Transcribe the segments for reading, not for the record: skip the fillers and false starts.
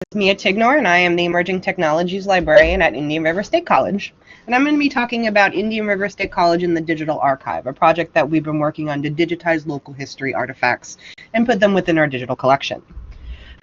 is Mia Tignor, and I am the Emerging Technologies Librarian at Indian River State College. And I'm going to be talking about Indian River State College and the Digital Archive, a project that we've been working on to digitize local history artifacts and put them within our digital collection.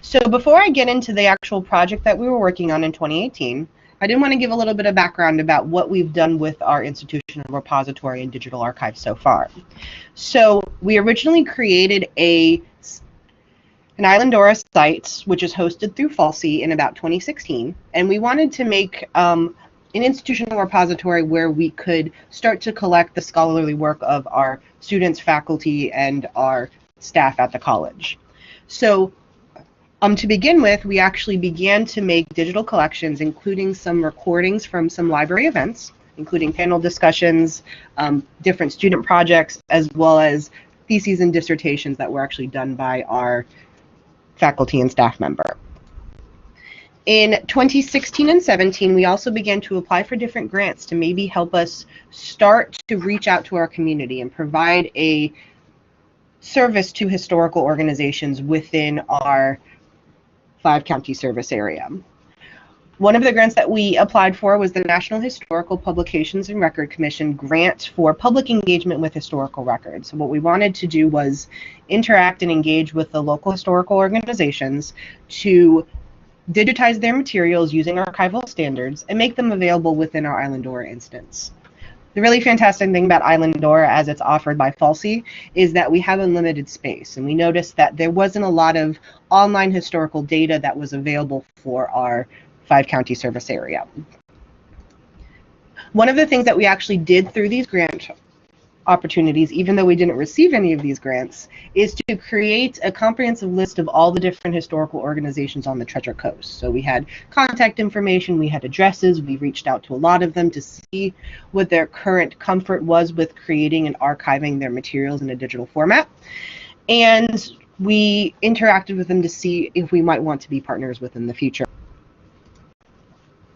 So before I get into the actual project that we were working on in 2018, I did want to give a little bit of background about what we've done with our institutional repository and digital archive so far. So we originally created an Islandora site, which is hosted through FALSI in about 2016, and we wanted to make an institutional repository where we could start to collect the scholarly work of our students, faculty, and our staff at the college. So to begin with, we actually began to make digital collections, including some recordings from some library events, including panel discussions, different student projects, as well as theses and dissertations that were actually done by our faculty and staff member. In 2016 and 17, we also began to apply for different grants to maybe help us start to reach out to our community and provide a service to historical organizations within our 5-county service area. One of the grants that we applied for was the National Historical Publications and Record Commission grant for public engagement with historical records. So what we wanted to do was interact and engage with the local historical organizations to digitize their materials using archival standards and make them available within our Islandora instance. The really fantastic thing about Islandora, as it's offered by FALSI, is that we have unlimited space, and we noticed that there wasn't a lot of online historical data that was available for our 5-county service area. One of the things that we actually did through these grant opportunities, even though we didn't receive any of these grants, is to create a comprehensive list of all the different historical organizations on the Treasure Coast. So we had contact information, we had addresses, we reached out to a lot of them to see what their current comfort was with creating and archiving their materials in a digital format. And we interacted with them to see if we might want to be partners within the future.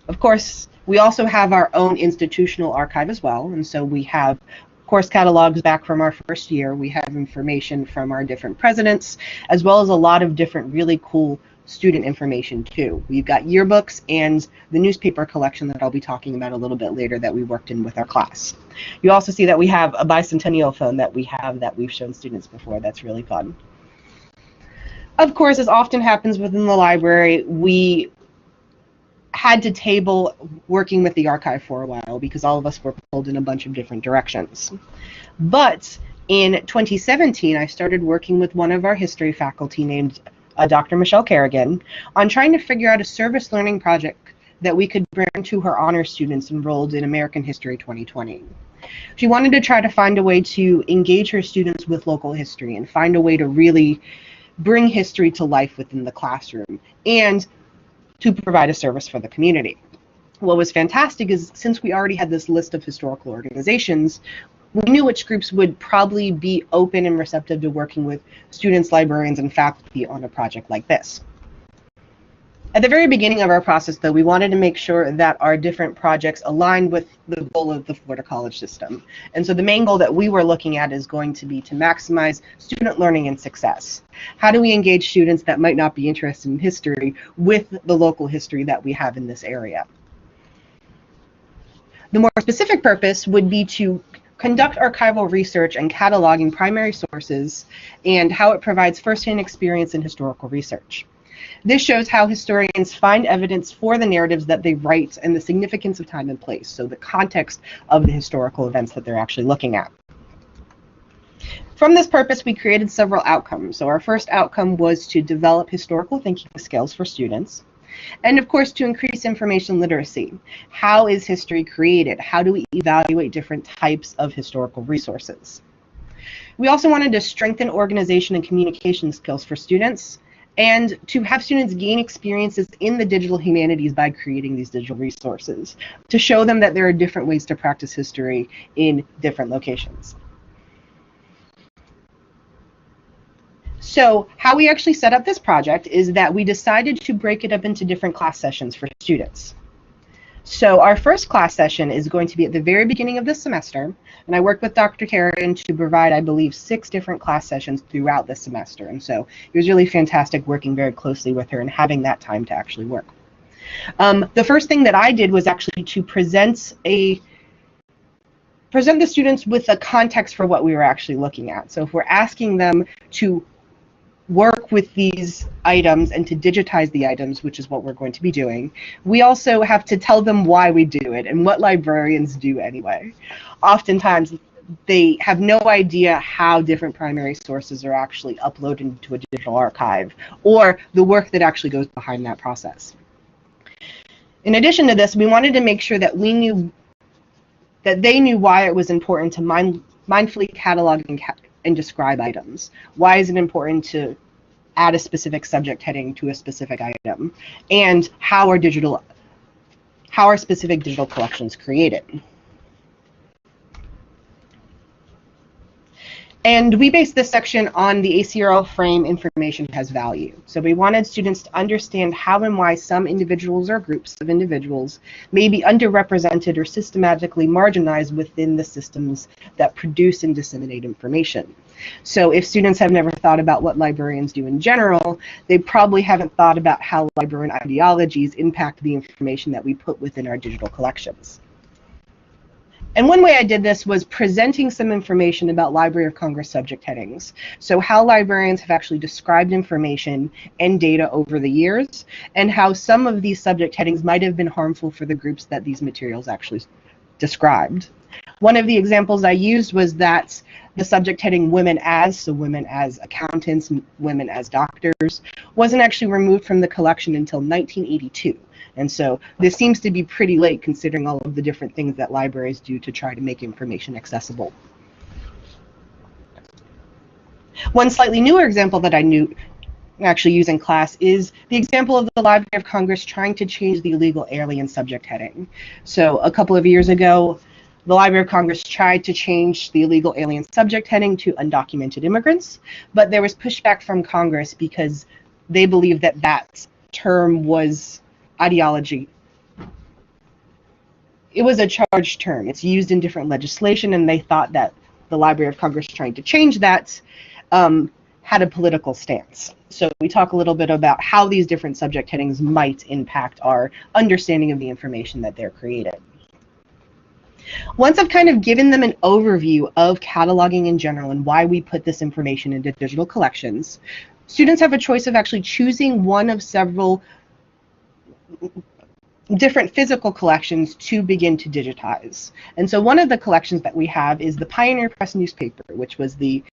Of course, we also have our own institutional archive as well, and so we have course catalogs back from our first year. We have information from our different presidents, as well as a lot of different really cool student information too. We've got yearbooks and the newspaper collection that I'll be talking about a little bit later that we worked in with our class. You also see that we have a bicentennial phone that we've shown students before. That's really fun. Of course, as often happens within the library, we had to table working with the archive for a while because all of us were pulled in a bunch of different directions. But in 2017, I started working with one of our history faculty named Dr. Michelle Carrigan on trying to figure out a service learning project that we could bring to her honor students enrolled in American History 2020. She wanted to try to find a way to engage her students with local history and find a way to really bring history to life within the classroom and to provide a service for the community. What was fantastic is since we already had this list of historical organizations, we knew which groups would probably be open and receptive to working with students, librarians, and faculty on a project like this. At the very beginning of our process, though, we wanted to make sure that our different projects aligned with the goal of the Florida college system. And so the main goal that we were looking at is going to be to maximize student learning and success. How do we engage students that might not be interested in history with the local history that we have in this area? The more specific purpose would be to conduct archival research and cataloging primary sources and how it provides firsthand experience in historical research. This shows how historians find evidence for the narratives that they write and the significance of time and place, so the context of the historical events that they're actually looking at. From this purpose, we created several outcomes. So our first outcome was to develop historical thinking skills for students, and of course to increase information literacy. How is history created? How do we evaluate different types of historical resources? We also wanted to strengthen organization and communication skills for students, and to have students gain experiences in the digital humanities by creating these digital resources, to show them that there are different ways to practice history in different locations. So how we actually set up this project is that we decided to break it up into different class sessions for students. So our first class session is going to be at the very beginning of the semester, And I worked with Dr. Carrigan to provide, I believe, 6 different class sessions throughout the semester. And so it was really fantastic working very closely with her and having that time to actually work. The first thing that I did was actually to present the students with a context for what we were actually looking at. So if we're asking them to work with these items and to digitize the items, which is what we're going to be doing, we also have to tell them why we do it and what librarians do anyway. Oftentimes, they have no idea how different primary sources are actually uploaded into a digital archive or the work that actually goes behind that process. In addition to this, we wanted to make sure that they knew why it was important to mindfully catalog and describe items. Why is it important to add a specific subject heading to a specific item? And how are specific digital collections created? And we based this section on the ACRL frame information has value. So we wanted students to understand how and why some individuals or groups of individuals may be underrepresented or systematically marginalized within the systems that produce and disseminate information. So if students have never thought about what librarians do in general, they probably haven't thought about how librarian ideologies impact the information that we put within our digital collections. And one way I did this was presenting some information about Library of Congress subject headings. So how librarians have actually described information and data over the years, and how some of these subject headings might have been harmful for the groups that these materials actually described. One of the examples I used was that the subject heading women as, so women as accountants, women as doctors, wasn't actually removed from the collection until 1982. And so this seems to be pretty late considering all of the different things that libraries do to try to make information accessible. One slightly newer example that I actually use in class is the example of the Library of Congress trying to change the illegal alien subject heading. So a couple of years ago, the Library of Congress tried to change the illegal alien subject heading to undocumented immigrants, but there was pushback from Congress because they believed that that term was ideology. It was a charged term. It's used in different legislation, and they thought that the Library of Congress trying to change that had a political stance. So we talk a little bit about how these different subject headings might impact our understanding of the information that they're created. Once I've kind of given them an overview of cataloging in general and why we put this information into digital collections, students have a choice of actually choosing one of several different physical collections to begin to digitize. And so one of the collections that we have is the Pioneer Press newspaper, which was the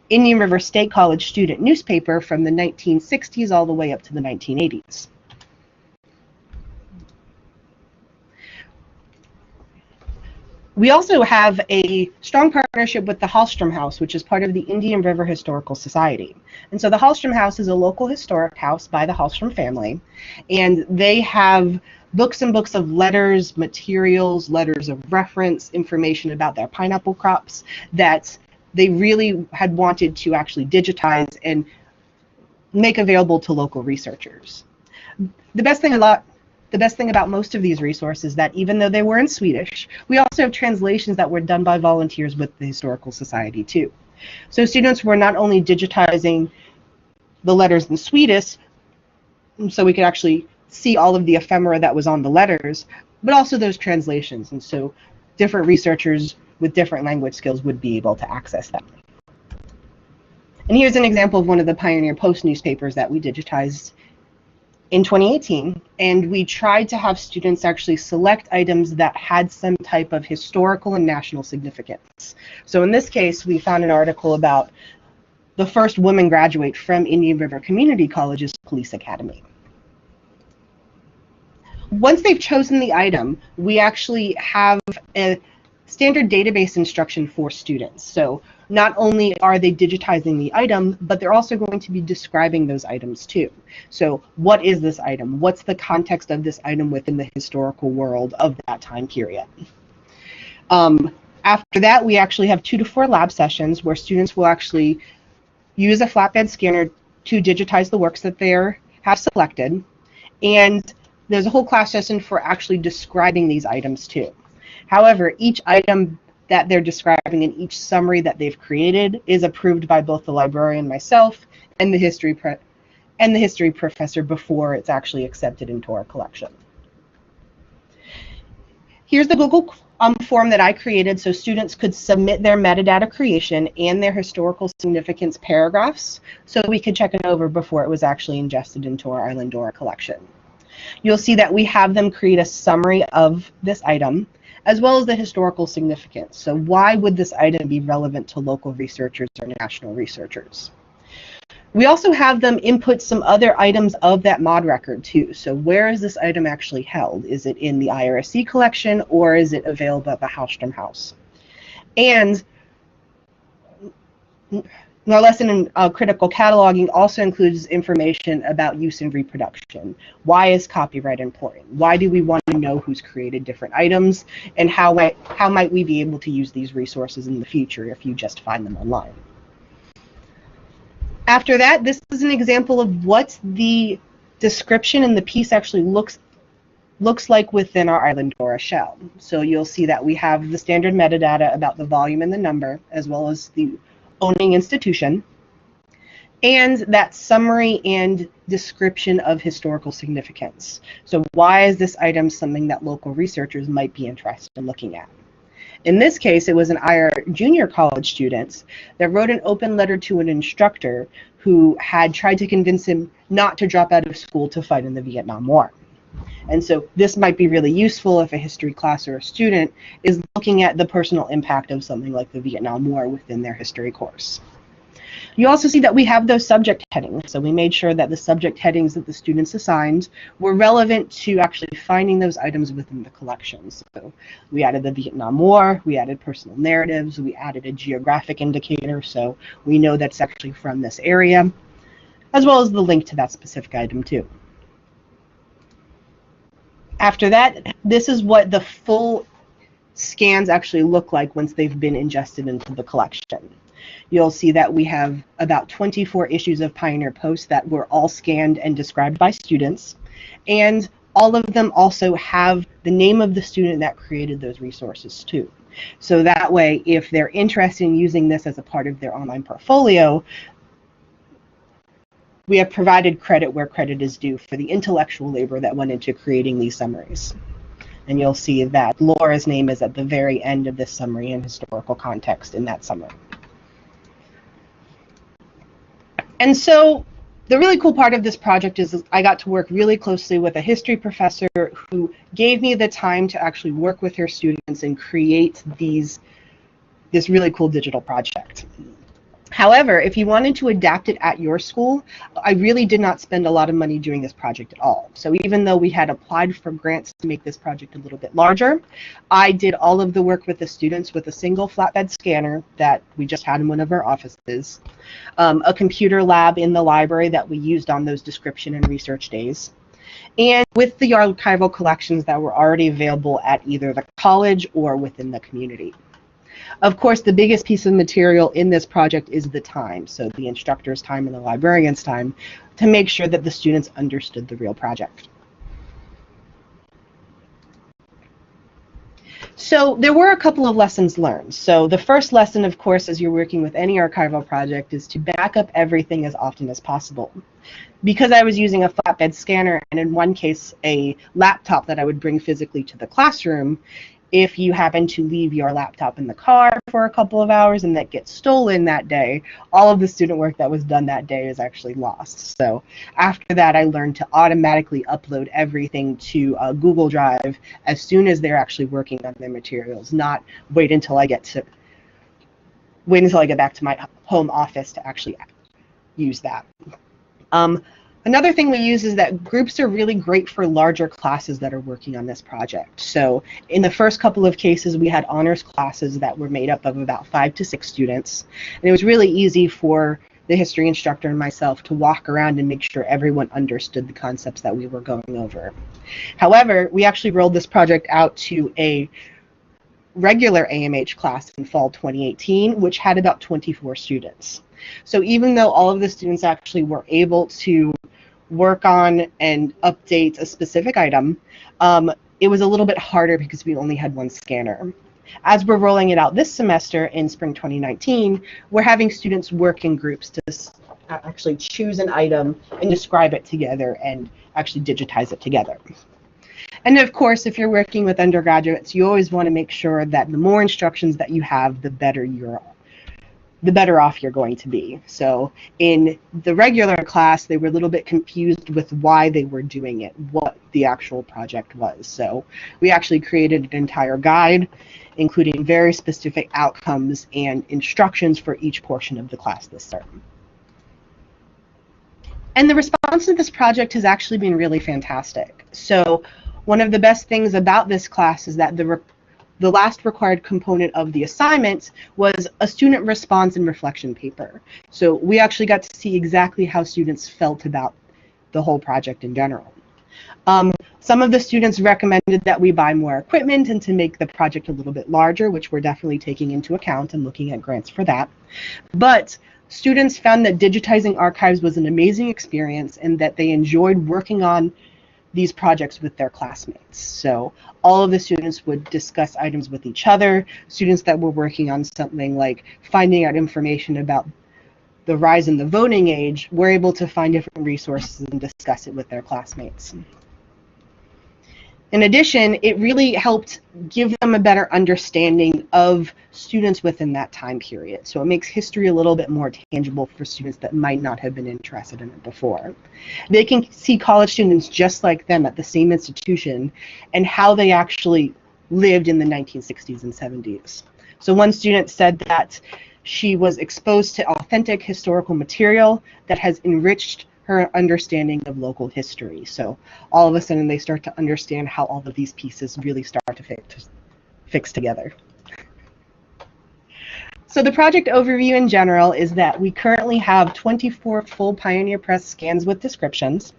Indian River State College student newspaper from the 1960s all the way up to the 1980s. We also have a strong partnership with the Hallstrom House, which is part of the Indian River Historical Society. And so the Hallstrom House is a local historic house by the Hallstrom family, and they have books and books of letters, materials, letters of reference, information about their pineapple crops that they really had wanted to actually digitize and make available to local researchers. The best thing about most of these resources is that even though they were in Swedish, we also have translations that were done by volunteers with the Historical Society too. So students were not only digitizing the letters in Swedish, so we could actually see all of the ephemera that was on the letters, but also those translations. And so different researchers with different language skills would be able to access them. And here's an example of one of the Pioneer Post newspapers that we digitized in 2018, and we tried to have students actually select items that had some type of historical and national significance. So in this case, we found an article about the first woman graduate from Indian River Community College's police academy. Once they've chosen the item, we actually have a standard database instruction for students. So not only are they digitizing the item, but they're also going to be describing those items too. So what is this item? What's the context of this item within the historical world of that time period? After that, we actually have 2 to 4 lab sessions where students will actually use a flatbed scanner to digitize the works that they have selected. And there's a whole class session for actually describing these items too. However, each item that they're describing in each summary that they've created is approved by both the librarian, myself, and the history professor before it's actually accepted into our collection. Here's the Google form that I created so students could submit their metadata creation and their historical significance paragraphs so we could check it over before it was actually ingested into our Islandora collection. You'll see that we have them create a summary of this item as well as the historical significance. So why would this item be relevant to local researchers or national researchers? We also have them input some other items of that mod record too. So where is this item actually held? Is it in the IRSC collection or is it available at the Hallstrom House? And our lesson in critical cataloging also includes information about use and reproduction. Why is copyright important? Why do we want to know who's created different items? And how might we be able to use these resources in the future if you just find them online? After that, this is an example of what the description in the piece actually looks like within our Islandora shell. So you'll see that we have the standard metadata about the volume and the number, as well as the owning institution, and that summary and description of historical significance. So why is this item something that local researchers might be interested in looking at? In this case, it was an IR junior college student that wrote an open letter to an instructor who had tried to convince him not to drop out of school to fight in the Vietnam War. And so this might be really useful if a history class or a student is looking at the personal impact of something like the Vietnam War within their history course. You also see that we have those subject headings. So we made sure that the subject headings that the students assigned were relevant to actually finding those items within the collections. So we added the Vietnam War, we added personal narratives, we added a geographic indicator, so we know that's actually from this area, as well as the link to that specific item too. After that, this is what the full scans actually look like once they've been ingested into the collection. You'll see that we have about 24 issues of Pioneer Post that were all scanned and described by students, and all of them also have the name of the student that created those resources too. So that way, if they're interested in using this as a part of their online portfolio, we have provided credit where credit is due for the intellectual labor that went into creating these summaries. And you'll see that Laura's name is at the very end of this summary and historical context in that summary. And so the really cool part of this project is I got to work really closely with a history professor who gave me the time to actually work with her students and create this really cool digital project. However, if you wanted to adapt it at your school, I really did not spend a lot of money doing this project at all. So even though we had applied for grants to make this project a little bit larger, I did all of the work with the students with a single flatbed scanner that we just had in one of our offices, a computer lab in the library that we used on those description and research days, and with the archival collections that were already available at either the college or within the community. Of course, the biggest piece of material in this project is the time, so the instructor's time and the librarian's time, to make sure that the students understood the real project. So there were a couple of lessons learned. So the first lesson, of course, as you're working with any archival project, is to back up everything as often as possible. Because I was using a flatbed scanner, and in one case a laptop that I would bring physically to the classroom, if you happen to leave your laptop in the car for a couple of hours and that gets stolen that day, all of the student work that was done that day is actually lost. So after that, I learned to automatically upload everything to Google Drive as soon as they're actually working on their materials, not wait until I get back to my home office to actually use that. Another thing we use is that groups are really great for larger classes that are working on this project. So in the first couple of cases, we had honors classes that were made up of about 5 to 6 students. And it was really easy for the history instructor and myself to walk around and make sure everyone understood the concepts that we were going over. However, we actually rolled this project out to a regular AMH class in fall 2018, which had about 24 students. So even though all of the students actually were able to work on and update a specific item, it was a little bit harder because we only had one scanner. As we're rolling it out this semester in spring 2019, we're having students work in groups to actually choose an item and describe it together and actually digitize it together. And of course, if you're working with undergraduates, you always want to make sure that the more instructions that you have, the better off you're going to be. So in the regular class, they were a little bit confused with why they were doing it, what the actual project was. So we actually created an entire guide, including very specific outcomes and instructions for each portion of the class this term. And the response to this project has actually been really fantastic. So one of the best things about this class is that the last required component of the assignment was a student response and reflection paper. So we actually got to see exactly how students felt about the whole project in general. Some of the students recommended that we buy more equipment and to make the project a little bit larger, which we're definitely taking into account and looking at grants for that. But students found that digitizing archives was an amazing experience and that they enjoyed working on these projects with their classmates. So all of the students would discuss items with each other. Students that were working on something like finding out information about the rise in the voting age were able to find different resources and discuss it with their classmates. In addition, it really helped give them a better understanding of students within that time period. So it makes history a little bit more tangible for students that might not have been interested in it before. They can see college students just like them at the same institution and how they actually lived in the 1960s and 70s. So one student said that she was exposed to authentic historical material that has enriched her understanding of local history. So all of a sudden they start to understand how all of these pieces really start to fix together. So the project overview in general is that we currently have 24 full Pioneer Press scans with descriptions.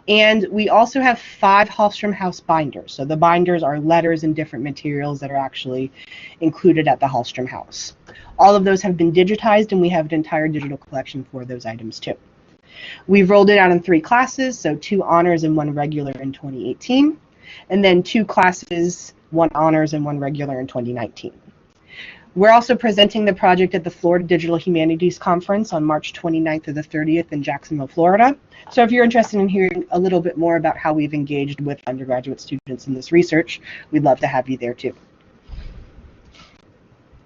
And we also have 5 Hallstrom House binders. So the binders are letters and different materials that are actually included at the Hallstrom House. All of those have been digitized, and we have an entire digital collection for those items too. We've rolled it out in 3 classes, so 2 honors and 1 regular in 2018, and then 2 classes, 1 honors and 1 regular in 2019. We're also presenting the project at the Florida Digital Humanities Conference on March 29th to the 30th in Jacksonville, Florida. So if you're interested in hearing a little bit more about how we've engaged with undergraduate students in this research, we'd love to have you there too.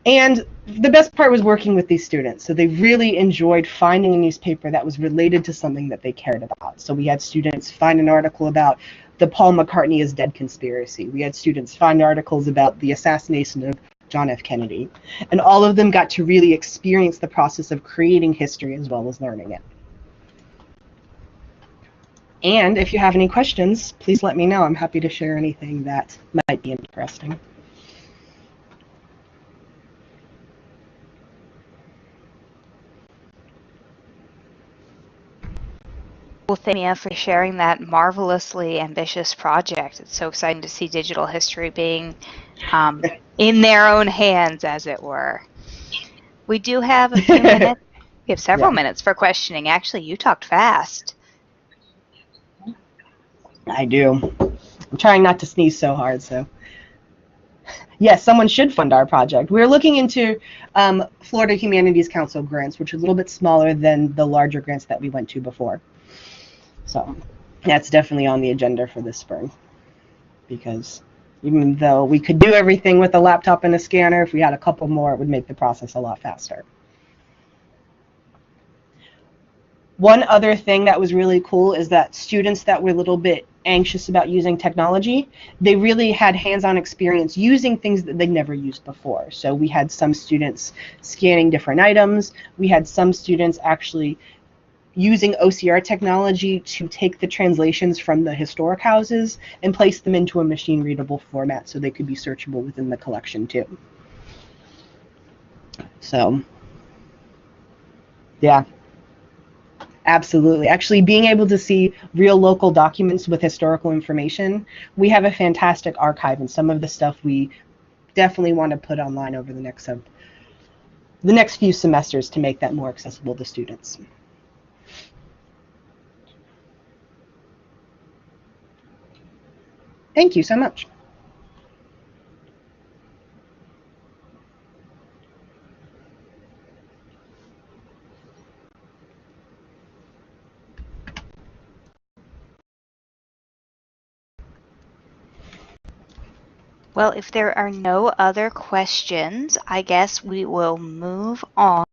And the best part was working with these students. So they really enjoyed finding a newspaper that was related to something that they cared about. So we had students find an article about the Paul McCartney is dead conspiracy. We had students find articles about the assassination of John F. Kennedy. And all of them got to really experience the process of creating history as well as learning it. And if you have any questions, please let me know. I'm happy to share anything that might be interesting. Well, thank you for sharing that marvelously ambitious project. It's so exciting to see digital history being in their own hands, as it were. We do have a few minutes. We have several minutes for questioning. Actually, you talked fast. I do. I'm trying not to sneeze so hard, so. Yes, someone should fund our project. We're looking into Florida Humanities Council grants, which are a little bit smaller than the larger grants that we went to before. So that's definitely on the agenda for this spring, because even though we could do everything with a laptop and a scanner, if we had a couple more, it would make the process a lot faster. One other thing that was really cool is that students that were a little bit anxious about using technology, they really had hands-on experience using things that they'd never used before. So we had some students scanning different items. We had some students actually using OCR technology to take the translations from the historic houses and place them into a machine-readable format so they could be searchable within the collection too. So, yeah. Absolutely. Actually, being able to see real local documents with historical information, we have a fantastic archive, and some of the stuff we definitely want to put online over the next few semesters to make that more accessible to students. Thank you so much. Well, if there are no other questions, I guess we will move on